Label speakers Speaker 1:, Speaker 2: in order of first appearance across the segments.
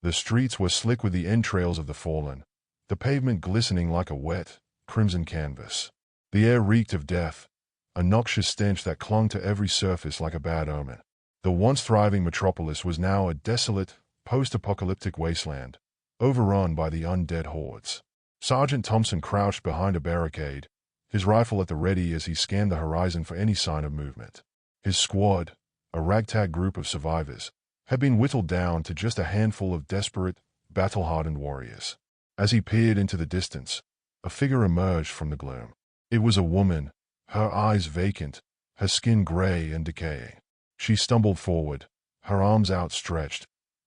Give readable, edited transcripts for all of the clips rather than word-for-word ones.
Speaker 1: The streets were slick with the entrails of the fallen, the pavement glistening like a wet, crimson canvas. The air reeked of death, a noxious stench that clung to every surface like a bad omen. The once thriving metropolis was now a desolate, post-apocalyptic wasteland, overrun by the undead hordes. Sergeant Thompson crouched behind a barricade, his rifle at the ready as he scanned the horizon for any sign of movement. His squad, a ragtag group of survivors, had been whittled down to just a handful of desperate, battle-hardened warriors. As he peered into the distance, a figure emerged from the gloom. It was a woman, her eyes vacant, her skin gray and decaying. She stumbled forward, her arms outstretched,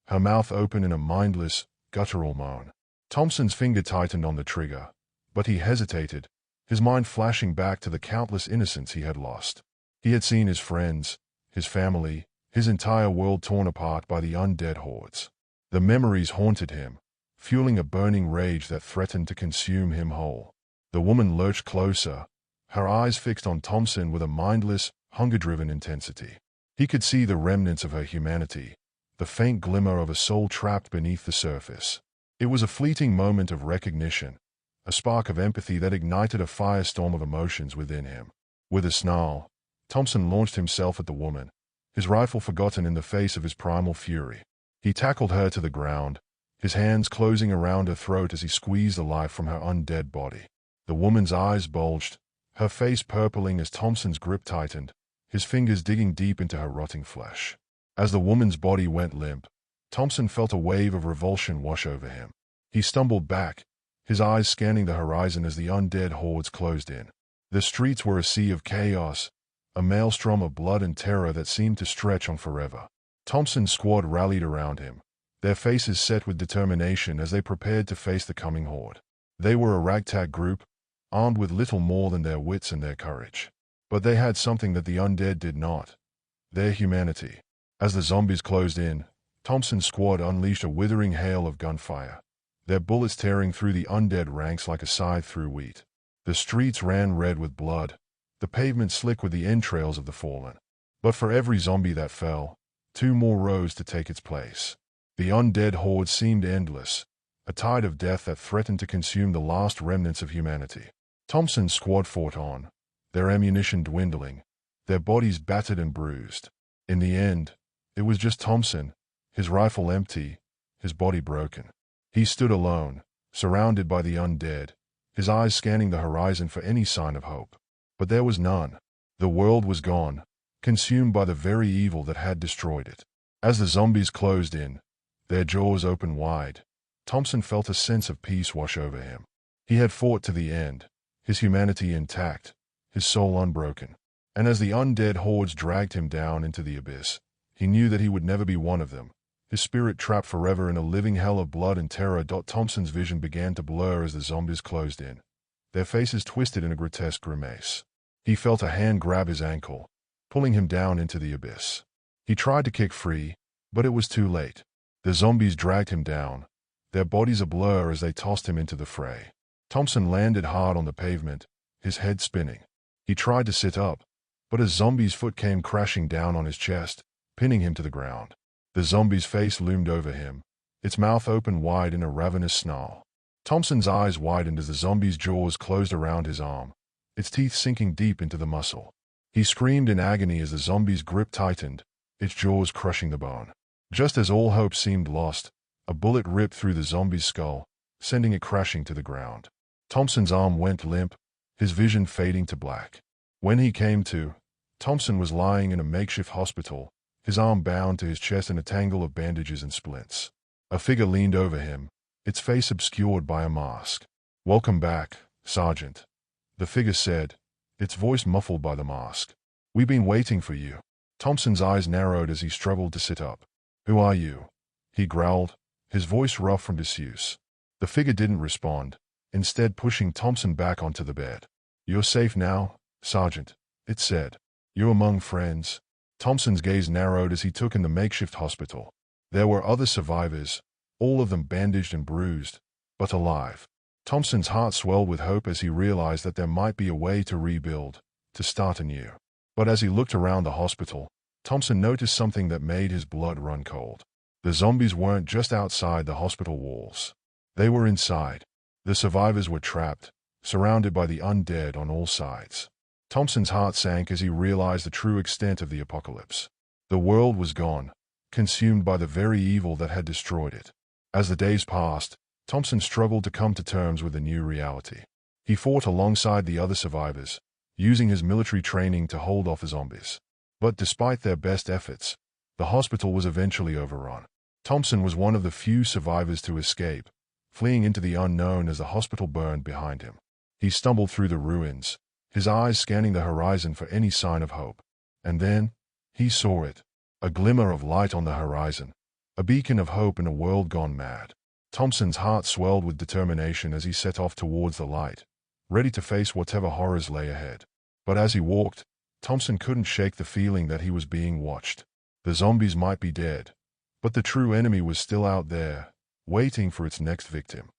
Speaker 1: her mouth open in a mindless, guttural moan. Thompson's finger tightened on the trigger, but he hesitated, his mind flashing back to the countless innocents he had lost. He had seen his friends, his family, his entire world torn apart by the undead hordes. The memories haunted him, fueling a burning rage that threatened to consume him whole. The woman lurched closer, her eyes fixed on Thompson with a mindless, hunger-driven intensity. He could see the remnants of her humanity, the faint glimmer of a soul trapped beneath the surface. It was a fleeting moment of recognition, a spark of empathy that ignited a firestorm of emotions within him. With a snarl, Thompson launched himself at the woman, his rifle forgotten in the face of his primal fury. He tackled her to the ground, his hands closing around her throat as he squeezed the life from her undead body. The woman's eyes bulged, her face purpling as Thompson's grip tightened, his fingers digging deep into her rotting flesh. As the woman's body went limp, Thompson felt a wave of revulsion wash over him. He stumbled back, his eyes scanning the horizon as the undead hordes closed in. The streets were a sea of chaos, a maelstrom of blood and terror that seemed to stretch on forever. Thompson's squad rallied around him, their faces set with determination as they prepared to face the coming horde. They were a ragtag group, armed with little more than their wits and their courage. But they had something that the undead did not: their humanity. As the zombies closed in, Thompson's squad unleashed a withering hail of gunfire, their bullets tearing through the undead ranks like a scythe through wheat. The streets ran red with blood, the pavement slick with the entrails of the fallen. But for every zombie that fell, two more rose to take its place. The undead horde seemed endless, a tide of death that threatened to consume the last remnants of humanity. Thompson's squad fought on, their ammunition dwindling, their bodies battered and bruised. In the end, it was just Thompson, his rifle empty, his body broken. He stood alone, surrounded by the undead, his eyes scanning the horizon for any sign of hope. But there was none. The world was gone, consumed by the very evil that had destroyed it. As the zombies closed in, their jaws open wide, Thompson felt a sense of peace wash over him. He had fought to the end, his humanity intact, his soul unbroken. And as the undead hordes dragged him down into the abyss, he knew that he would never be one of them, his spirit trapped forever in a living hell of blood and terror. Thompson's vision began to blur as the zombies closed in, their faces twisted in a grotesque grimace. He felt a hand grab his ankle, pulling him down into the abyss. He tried to kick free, but it was too late. The zombies dragged him down, their bodies a blur as they tossed him into the fray. Thompson landed hard on the pavement, his head spinning. He tried to sit up, but a zombie's foot came crashing down on his chest, pinning him to the ground. The zombie's face loomed over him, its mouth open wide in a ravenous snarl. Thompson's eyes widened as the zombie's jaws closed around his arm, its teeth sinking deep into the muscle. He screamed in agony as the zombie's grip tightened, its jaws crushing the bone. Just as all hope seemed lost, a bullet ripped through the zombie's skull, sending it crashing to the ground. Thompson's arm went limp, his vision fading to black. When he came to, Thompson was lying in a makeshift hospital, his arm bound to his chest in a tangle of bandages and splints. A figure leaned over him, its face obscured by a mask. "Welcome back, Sergeant," the figure said, its voice muffled by the mask. "We've been waiting for you." Thompson's eyes narrowed as he struggled to sit up. "Who are you?" he growled, his voice rough from disuse. The figure didn't respond, instead pushing Thompson back onto the bed. "You're safe now, Sergeant," it said. "You're among friends." Thompson's gaze narrowed as he took in the makeshift hospital. There were other survivors, all of them bandaged and bruised, but alive. Thompson's heart swelled with hope as he realized that there might be a way to rebuild, to start anew. But as he looked around the hospital, Thompson noticed something that made his blood run cold. The zombies weren't just outside the hospital walls. They were inside. The survivors were trapped, surrounded by the undead on all sides. Thompson's heart sank as he realized the true extent of the apocalypse. The world was gone, consumed by the very evil that had destroyed it. As the days passed, Thompson struggled to come to terms with the new reality. He fought alongside the other survivors, using his military training to hold off the zombies. But despite their best efforts, the hospital was eventually overrun. Thompson was one of the few survivors to escape, fleeing into the unknown as the hospital burned behind him. He stumbled through the ruins, his eyes scanning the horizon for any sign of hope. And then, he saw it. A glimmer of light on the horizon. A beacon of hope in a world gone mad. Thompson's heart swelled with determination as he set off towards the light, ready to face whatever horrors lay ahead. But as he walked, Thompson couldn't shake the feeling that he was being watched. The zombies might be dead, but the true enemy was still out there, waiting for its next victim.